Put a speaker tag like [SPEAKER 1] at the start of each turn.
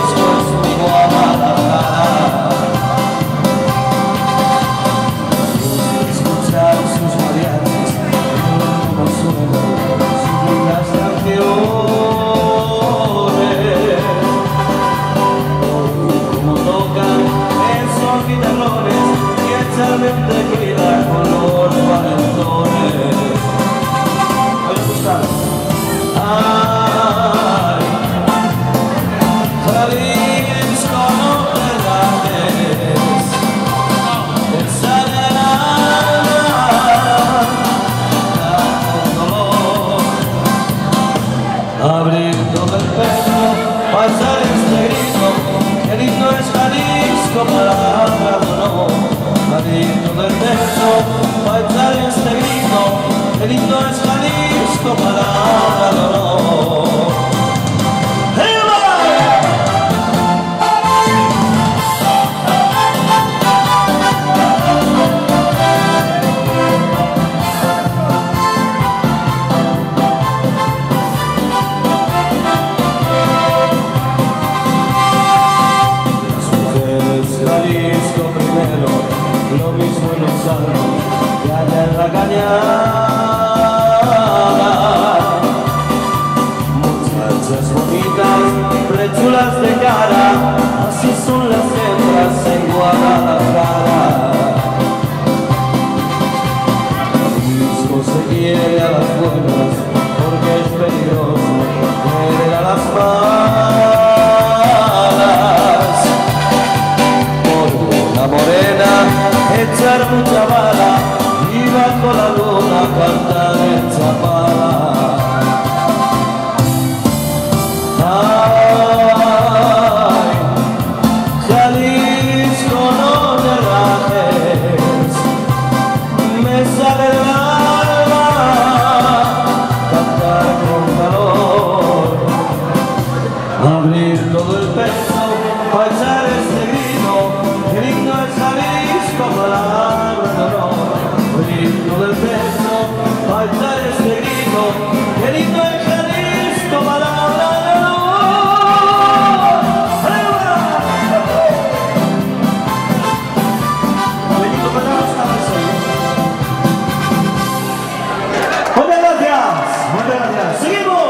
[SPEAKER 1] Jalisco es mi Guadalajara. Escuchar sus mariachis como suenan sus lindas canciones, como tocan esos guitarrones y echarme un tequila con los valentones. ¿Me gusta? Ay, Jalisco, no te rajes, esa del alma da un dolor. Abrir todo el pecho, pasar este grito, qué lindo es Jalisco, palabra de honor. Abrir todo el pecho, pasar este grito, qué lindo es Jalisco, palabra de honor. Jalisco primero, lo mismo en los saltos que allá en la cañada. Muchachas bonitas, prechulas de cara, así son las hembras en Guadalajara. Jalisco se quiere a las buenas porque es peligroso querer a las malas. La morena, echar mucha bala y bajo la luna cantar en Chapala. Ay, Jalisco, no te rajes, me sale el alma cantar con calor. Abrir todo el pecho para echar este grito, qué lindo es Jalisco, palabra de honor. Abrir todo el pecho para echar este grito, qué lindo es Jalisco, palabra de honor. Muchas gracias, muchas gracias. Seguimos.